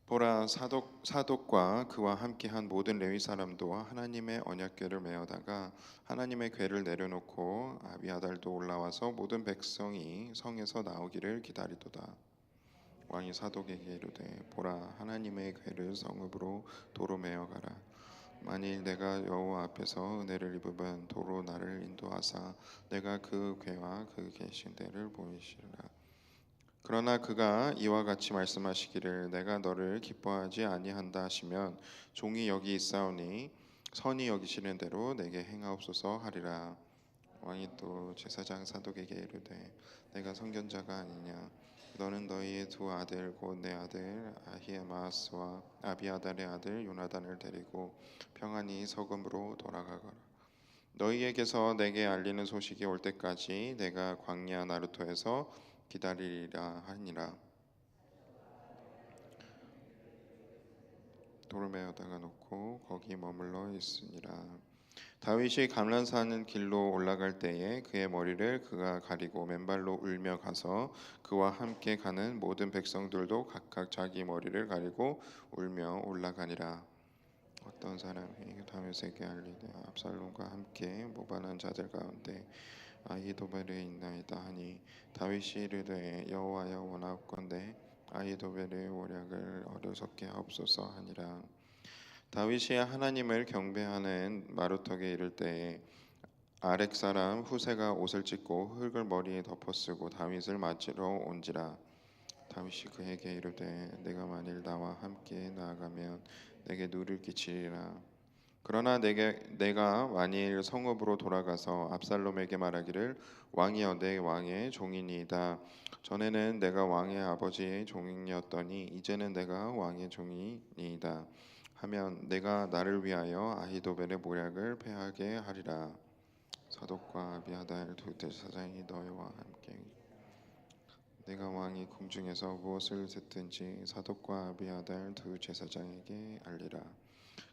보라, 사독과 그와 함께한 모든 레위 사람도 하나님의 언약궤를 메어다가 하나님의 궤를 내려놓고 아비아달도 올라와서 모든 백성이 성에서 나오기를 기다리도다. 왕이 사독에게 이르되, 보라, 하나님의 궤를 성읍으로 도로 메어가라. 만일 내가 여호와 앞에서 은혜를 입으면 도로 나를 인도하사 내가 그 궤와 그 계신 데를 보이시리라. 그러나 그가 이와 같이 말씀하시기를, 내가 너를 기뻐하지 아니한다 하시면 종이 여기 있사오니 선이 여기시는 대로 내게 행하옵소서 하리라. 왕이 또 제사장 사독에게 이르되, 내가 선견자가 아니냐? 너는 너희의 두 아들 곧 내 아들 아히에마스와 아비아달의 아들 요나단을 데리고 평안히 서금으로 돌아가거라. 너희에게서 내게 알리는 소식이 올 때까지 내가 광야 나루토에서 기다리리라 하니라. 돌을 메어다가 놓고 거기 머물러 있으니라. 다윗이 감람산 길로 올라갈 때에 그의 머리를 그가 가리고 맨발로 울며 가서 그와 함께 가는 모든 백성들도 각각 자기 머리를 가리고 울며 올라가니라. 어떤 사람이 다윗에게 알리되, 압살롬과 함께 모반한 자들 가운데 아히도벨이 있나이다 하니, 다윗이 이르되, 여호와여 원하옵건대 아히도벨의 모략을 어리석게 하옵소서 하니라. 다윗이 하나님을 경배하는 마루턱에 이를 때에 아렉 사람 후세가 옷을 찢고 흙을 머리에 덮어쓰고 다윗을 맞으러 온지라. 다윗이 그에게 이르되, 내가 만일 나와 함께 나아가면 내게 누를 끼치리라. 그러나 내가 만일 성읍으로 돌아가서 압살롬에게 말하기를, 왕이여 내 왕의 종이니이다. 전에는 내가 왕의 아버지의 종이었더니 이제는 내가 왕의 종이니이다 하면 내가 나를 위하여 아히도벨의 모략을 패하게 하리라. 사독과 아비아달 두 대사장이 너희와 함께 내가 왕이 궁중에서 무엇을 듣든지 사독과 아비아달 두 제사장에게 알리라.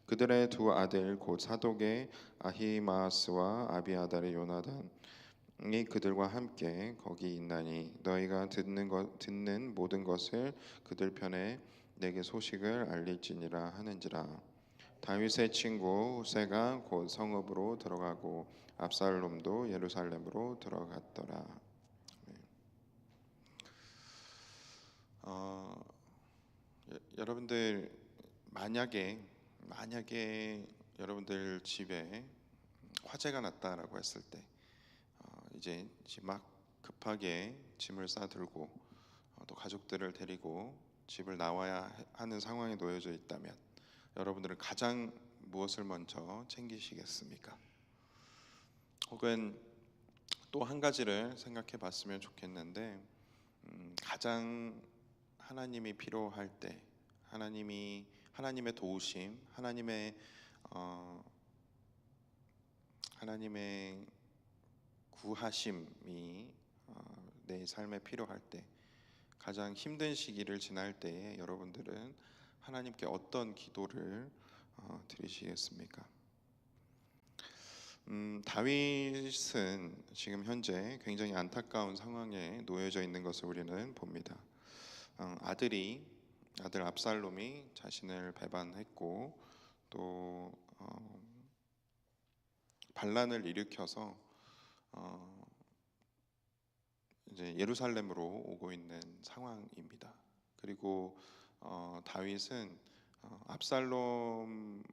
그들의 두 아들 곧 사독의 아히마스와 아비아달의 요나단이 그들과 함께 거기 있나니 너희가 듣는 모든 것을 그들 편에 내게 소식을 알릴지니라 하는지라. 다윗의 친구 후세가 곧 성읍으로 들어가고 압살롬도 예루살렘으로 들어갔더라. 어, 여러분들 만약에 여러분들 집에 화재가 났다라고 했을 때 이제 막 급하게 짐을 싸들고 또 가족들을 데리고 집을 나와야 하는 상황에 놓여져 있다면 여러분들은 가장 무엇을 먼저 챙기시겠습니까? 혹은 또 한 가지를 생각해 봤으면 좋겠는데, 가장 하나님이 필요할 때 하나님의 도우심, 어, 하나님의 구하심이 내 삶에 필요할 때, 가장 힘든 시기를 지날 때에 여러분들은 하나님께 어떤 기도를 드리시겠습니까? 다윗은 지금 현재 굉장히 안타까운 상황에 놓여져 있는 것을 우리는 봅니다. 아들 압살롬이 자신을 배반했고 또 반란을 일으켜서 이제 예루살렘으로 오고 있는 상황입니다. 그리고 다윗은 압살롬을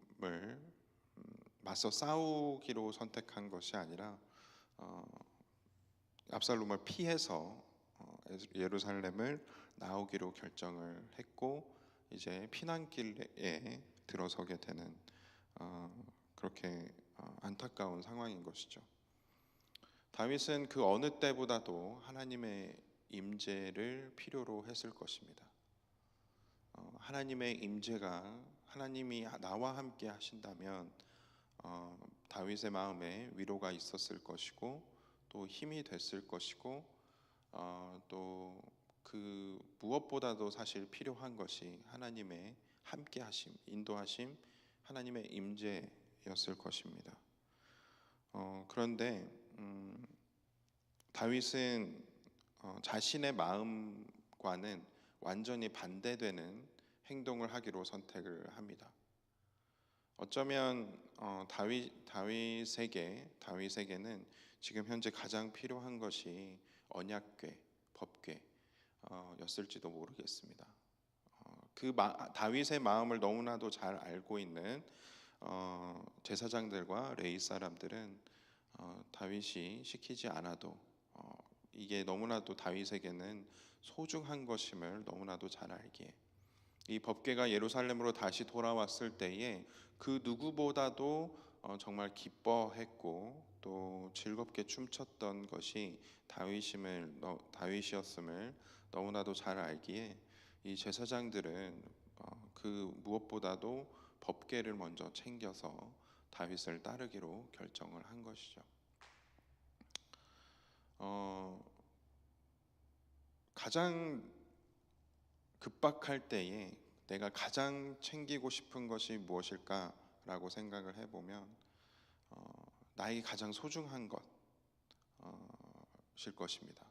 맞서 싸우기로 선택한 것이 아니라 압살롬을 피해서 예루살렘을 나오기로 결정을 했고 이제 피난길에 들어서게 되는 그렇게 안타까운 상황인 것이죠. 다윗은 그 어느 때보다도 하나님의 임재를 필요로 했을 것입니다. 하나님의 임재가 하나님이 나와 함께 하신다면 다윗의 마음에 위로가 있었을 것이고 또 힘이 됐을 것이고 또 그 무엇보다도 사실 필요한 것이 하나님의 함께하심, 인도하심, 하나님의 임재였을 것입니다. 그런데 다윗은 자신의 마음과는 완전히 반대되는 행동을 하기로 선택을 합니다. 어쩌면 다윗에게는 지금 현재 가장 필요한 것이 언약궤, 법궤 였을지도 모르겠습니다. 다윗의 마음을 너무나도 잘 알고 있는 제사장들과 레위 사람들은 다윗이 시키지 않아도 이게 너무나도 다윗에게는 소중한 것임을 너무나도 잘 알기에 이 법궤가 예루살렘으로 다시 돌아왔을 때에 그 누구보다도 정말 기뻐했고 또 즐겁게 춤췄던 것이 다윗이었음을 너무나도 잘 알기에 이 제사장들은 그 무엇보다도 법궤를 먼저 챙겨서 다윗을 따르기로 결정을 한 것이죠. 가장 급박할 때에 내가 가장 챙기고 싶은 것이 무엇일까라고 생각을 해보면 나에게 가장 소중한 것일 것입니다.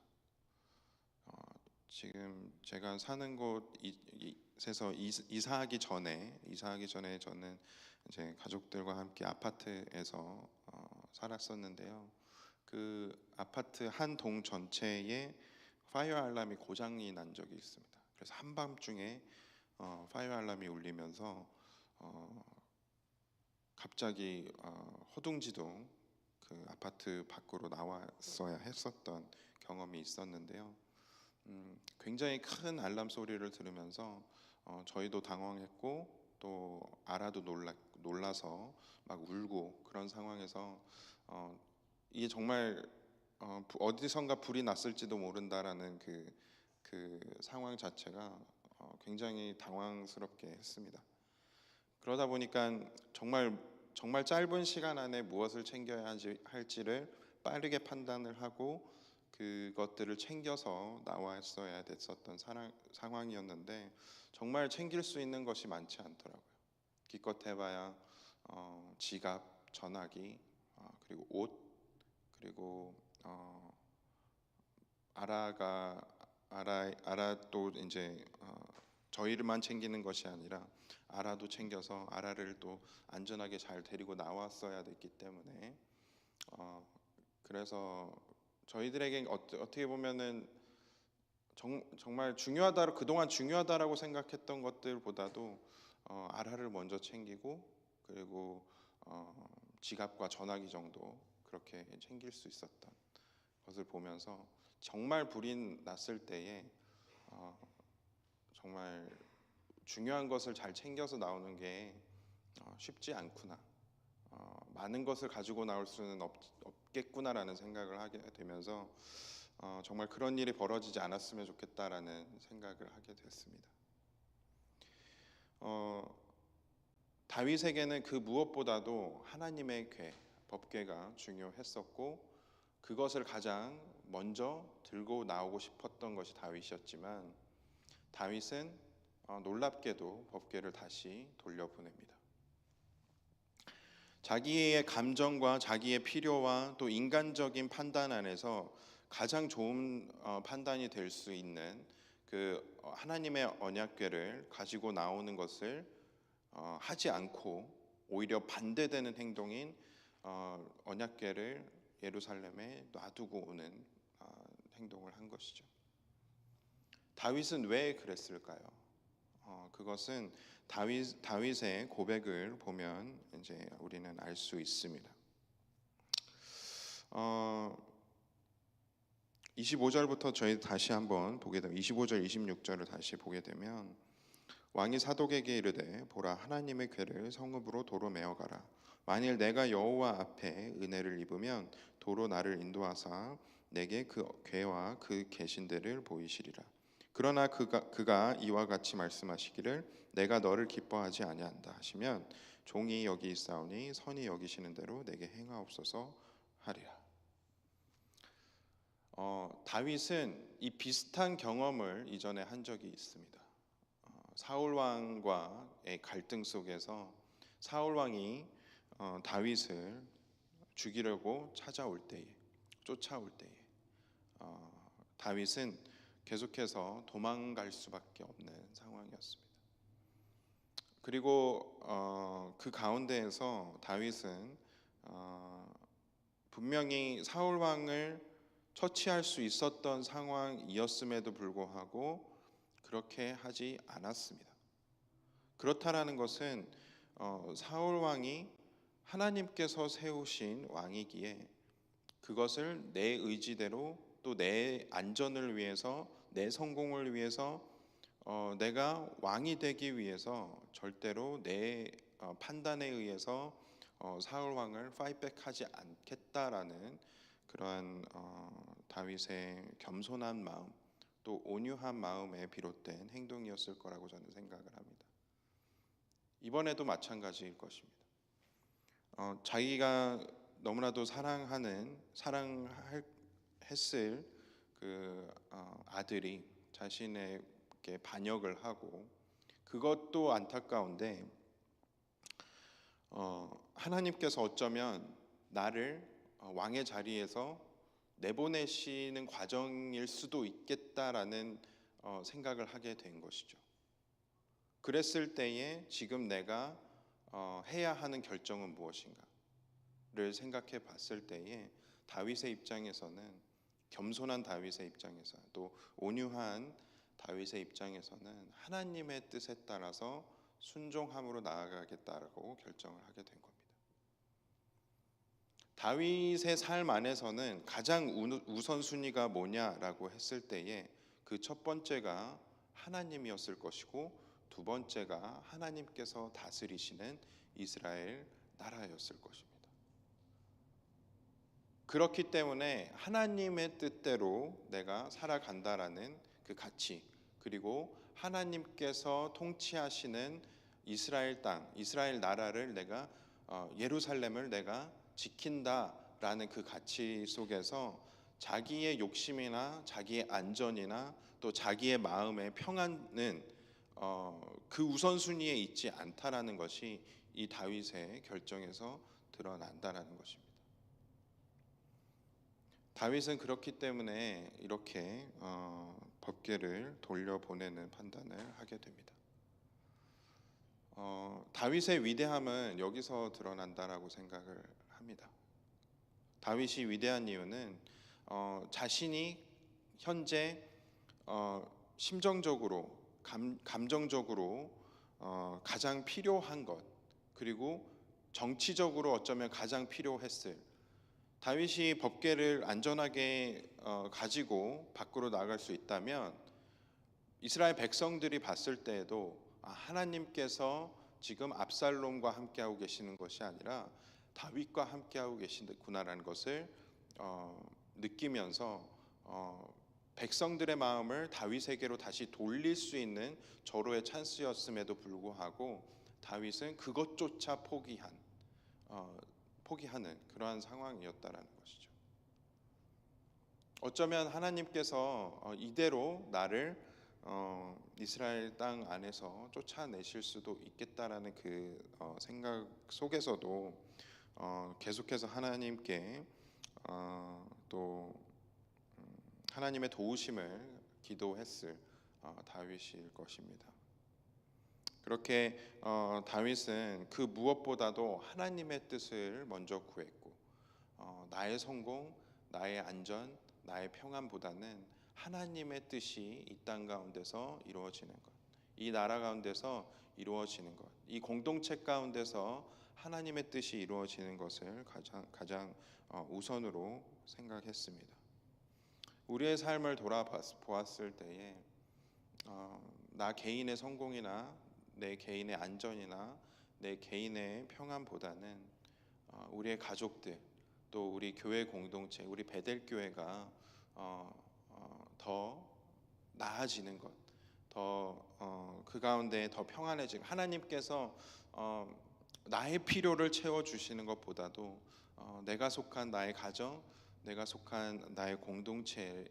지금 제가 사는 곳에서 이사하기 전에 저는 이제 가족들과 함께 아파트에서 살았었는데요. 그 아파트 한 동 전체에 파이어 알람이 고장이 난 적이 있습니다. 그래서 한밤중에 파이어 알람이 울리면서 갑자기 허둥지둥 그 아파트 밖으로 나왔어야 했었던 경험이 있었는데요. 굉장히 큰 알람 소리를 들으면서 저희도 당황했고 또 아라도 놀라서 막 울고 그런 상황에서 이게 정말 어디선가 불이 났을지도 모른다라는 그 상황 자체가 굉장히 당황스럽게 했습니다. 그러다 보니까 정말 짧은 시간 안에 무엇을 챙겨야 할지를 빠르게 판단을 하고 그것들을 챙겨서 나왔어야 됐었던 상황이었는데 정말 챙길 수 있는 것이 많지 않더라고요. 기껏 해봐야 지갑, 전화기, 그리고 옷, 그리고 아라 또 이제 저희를만 챙기는 것이 아니라 아라도 챙겨서 아라를 또 안전하게 잘 데리고 나왔어야 됐기 때문에 그래서 저희들에게 어떻게 보면은 정말 그동안 중요하다라고 생각했던 것들보다도 아라를 먼저 챙기고 그리고 지갑과 전화기 정도 그렇게 챙길 수 있었던 것을 보면서 정말 불이 났을 때에 정말 중요한 것을 잘 챙겨서 나오는 게 쉽지 않구나. 많은 것을 가지고 나올 수는 없겠구나라는 생각을 하게 되면서 정말 그런 일이 벌어지지 않았으면 좋겠다라는 생각을 하게 됐습니다. 다윗에게는 그 무엇보다도 하나님의 법궤가 중요했었고 그것을 가장 먼저 들고 나오고 싶었던 것이 다윗이었지만 다윗은 놀랍게도 법궤를 다시 돌려보냅니다. 자기의 감정과 자기의 필요와 또 인간적인 판단 안에서 가장 좋은 판단이 될 수 있는 그 하나님의 언약궤를 가지고 나오는 것을 하지 않고 오히려 반대되는 행동인 언약궤를 예루살렘에 놔두고 오는 행동을 한 것이죠. 다윗은 왜 그랬을까요? 그것은 다윗의 고백을 보면 이제 우리는 알 수 있습니다. 25절부터 저희 다시 한번 보게 되면 25절, 26절을 다시 보게 되면 왕이 사독에게 이르되 보라 하나님의 궤를 성읍으로 도로 메어 가라. 만일 내가 여호와 앞에 은혜를 입으면 도로 나를 인도하사 내게 그 궤와 그 계신 데를 보이시리라. 그러나 그가 이와 같이 말씀하시기를 내가 너를 기뻐하지 아니한다 하시면 종이 여기 있사오니 선히 여기시는 대로 내게 행하옵소서 하리라. 다윗은 이 비슷한 경험을 이전에 한 적이 있습니다. 사울 왕과의 갈등 속에서 사울 왕이 다윗을 죽이려고 쫓아올 때에 다윗은 계속해서 도망갈 수밖에 없는 상황이었습니다. 그리고 그 가운데에서 다윗은 분명히 사울 왕을 처치할 수 있었던 상황이었음에도 불구하고 그렇게 하지 않았습니다. 그렇다라는 것은 사울 왕이 하나님께서 세우신 왕이기에 그것을 내 의지대로 또 내 안전을 위해서 내 성공을 위해서 내가 왕이 되기 위해서 절대로 내 판단에 의해서 사울 왕을 파이트백하지 않겠다라는 그러한 다윗의 겸손한 마음 또 온유한 마음에 비롯된 행동이었을 거라고 저는 생각을 합니다. 이번에도 마찬가지일 것입니다. 자기가 너무나도 사랑했을 그 아들이 자신에게 반역을 하고 그것도 안타까운데 하나님께서 어쩌면 나를 왕의 자리에서 내보내시는 과정일 수도 있겠다라는 생각을 하게 된 것이죠. 그랬을 때에 지금 내가 해야 하는 결정은 무엇인가를 생각해 봤을 때에 다윗의 입장에서는 겸손한 다윗의 입장에서 또 온유한 다윗의 입장에서는 하나님의 뜻에 따라서 순종함으로 나아가겠다라고 결정을 하게 된 겁니다. 다윗의 삶 안에서는 가장 우선순위가 뭐냐라고 했을 때에 그 첫 번째가 하나님이었을 것이고 두 번째가 하나님께서 다스리시는 이스라엘 나라였을 것입니다. 그렇기 때문에 하나님의 뜻대로 내가 살아간다라는 그 가치 그리고 하나님께서 통치하시는 이스라엘 땅, 이스라엘 나라를 내가 예루살렘을 내가 지킨다라는 그 가치 속에서 자기의 욕심이나 자기의 안전이나 또 자기의 마음의 평안은 그 우선순위에 있지 않다라는 것이 이 다윗의 결정에서 드러난다라는 것입니다. 다윗은 그렇기 때문에 이렇게 법궤를 돌려보내는 판단을 하게 됩니다. 다윗의 위대함은 여기서 드러난다라고 생각을 합니다. 다윗이 위대한 이유는 자신이 현재 심정적으로 감정적으로 가장 필요한 것 그리고 정치적으로 어쩌면 가장 필요했을 다윗이 법궤를 안전하게 가지고 밖으로 나갈 수 있다면 이스라엘 백성들이 봤을 때에도 하나님께서 지금 압살롬과 함께하고 계시는 것이 아니라 다윗과 함께하고 계시구나라는 것을 느끼면서 백성들의 마음을 다윗에게로 다시 돌릴 수 있는 절호의 찬스였음에도 불구하고 다윗은 그것조차 포기하는 그러한 상황이었다라는 것이죠. 어쩌면 하나님께서 이대로 나를 이스라엘 땅 안에서 쫓아내실 수도 있겠다라는 그 생각 속에서도 계속해서 하나님께 또 하나님의 도우심을 기도했을 다윗일 것입니다. 그렇게 다윗은 그 무엇보다도 하나님의 뜻을 먼저 구했고 나의 성공, 나의 안전, 나의 평안보다는 하나님의 뜻이 이 땅 가운데서 이루어지는 것, 이 나라 가운데서 이루어지는 것, 이 공동체 가운데서 하나님의 뜻이 이루어지는 것을 가장 우선으로 생각했습니다. 우리의 삶을 돌아보았을 때에 나 개인의 성공이나 내 개인의 안전이나 내 개인의 평안보다는 우리의 가족들 또 우리 교회 공동체 우리 베델 교회가 더 나아지는 것, 더 그 가운데 더 평안해지고 하나님께서 나의 필요를 채워주시는 것보다도 내가 속한 나의 가정, 내가 속한 나의 공동체에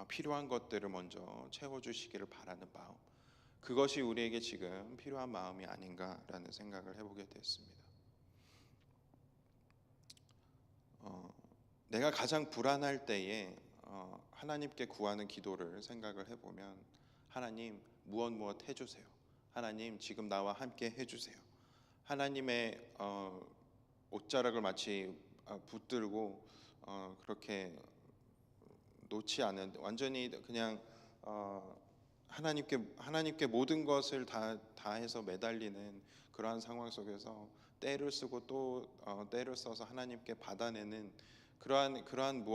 필요한 것들을 먼저 채워주시기를 바라는 마음, 그것이 우리에게 지금 필요한 마음이 아닌가라는 생각을 해보게 됐습니다. 내가 가장 불안할 때에 하나님께 구하는 기도를 생각을 해보면 하나님 무엇 해주세요. 하나님 지금 나와 함께 해주세요. 하나님의 옷자락을 마치 붙들고 그렇게 놓지 않은, 완전히 그냥 하나님께 모든 것을 다 해서 매달리는 그러한 상황 속에서 때를 쓰고 또 때를 써서 하나님께 받아내는 그러한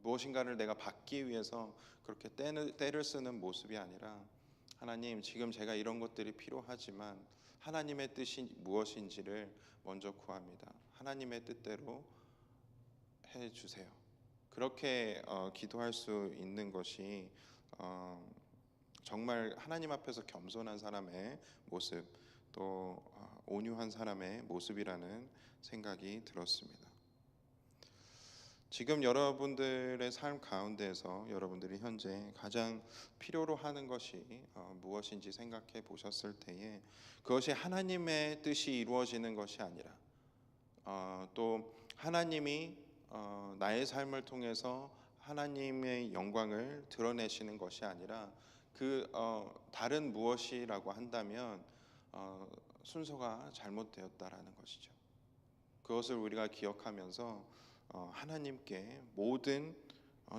무엇인가를 내가 받기 위해서 그렇게 때를 쓰는 모습이 아니라, 하나님 지금 제가 이런 것들이 필요하지만 하나님의 뜻이 무엇인지를 먼저 구합니다. 하나님의 뜻대로 해 주세요. 그렇게 기도할 수 있는 것이 정말 하나님 앞에서 겸손한 사람의 모습, 또 온유한 사람의 모습이라는 생각이 들었습니다. 지금 여러분들의 삶 가운데에서 여러분들이 현재 가장 필요로 하는 것이 무엇인지 생각해 보셨을 때에, 그것이 하나님의 뜻이 이루어지는 것이 아니라 또 하나님이 나의 삶을 통해서 하나님의 영광을 드러내시는 것이 아니라 다른 무엇이라고 한다면 순서가 잘못되었다라는 것이죠. 그것을 우리가 기억하면서 하나님께 모든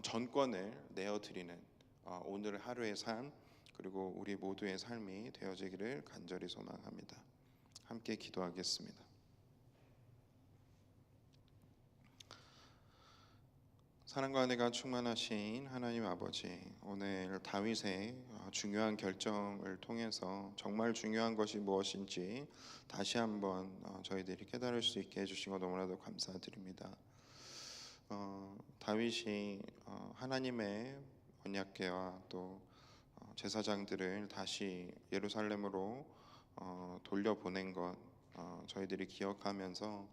전권을 내어드리는 오늘 하루의 삶, 그리고 우리 모두의 삶이 되어지기를 간절히 소망합니다. 함께 기도하겠습니다. 사랑과 은혜가 충만하신 하나님 아버지, 오늘 다윗의 중요한 결정을 통해서 정말 중요한 것이 무엇인지 다시 한번 저희들이 깨달을 수 있게 해주신 것 너무나도 감사드립니다. 다윗이 하나님의 언약궤와 또 제사장들을 다시 예루살렘으로 돌려보낸 것 저희들이 기억하면서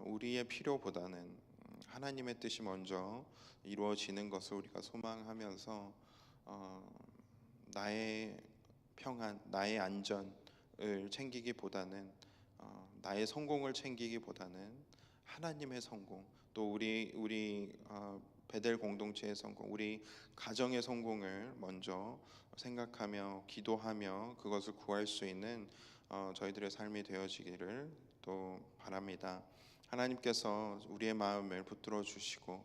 우리의 필요보다는 하나님의 뜻이 먼저 이루어지는 것을 우리가 소망하면서 나의 평안, 나의 안전을 챙기기보다는 나의 성공을 챙기기보다는 하나님의 성공, 또 우리 베델 공동체의 성공, 우리 가정의 성공을 먼저 생각하며 기도하며 그것을 구할 수 있는 저희들의 삶이 되어지기를 또 바랍니다. 하나님께서 우리의 마음을 붙들어 주시고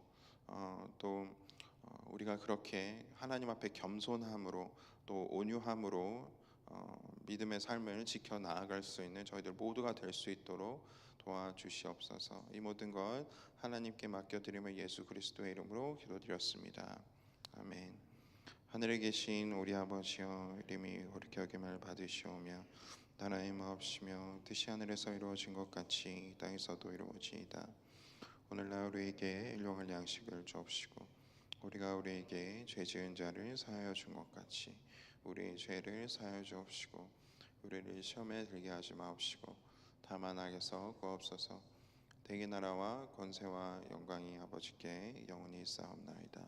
또 우리가 그렇게 하나님 앞에 겸손함으로 또 온유함으로 믿음의 삶을 지켜 나아갈 수 있는 저희들 모두가 될 수 있도록 도와주시옵소서. 이 모든 것 하나님께 맡겨드리며 예수 그리스도의 이름으로 기도드렸습니다. 아멘. 하늘에 계신 우리 아버지여, 이름이 거룩히 여김을 받으시오며 나라의 마옵시며 뜻이 하늘에서 이루어진 것 같이 이 땅에서도 이루어지이다. 오늘날 우리에게 일용할 양식을 주옵시고 우리가 우리에게 죄 지은 자를 사하여 준 것 같이 우리의 죄를 사하여 주옵시고 우리를 시험에 들게 하지 마옵시고 다만 악에서 구하옵소서. 대개 나라와 권세와 영광이 아버지께 영원히 있사옵나이다.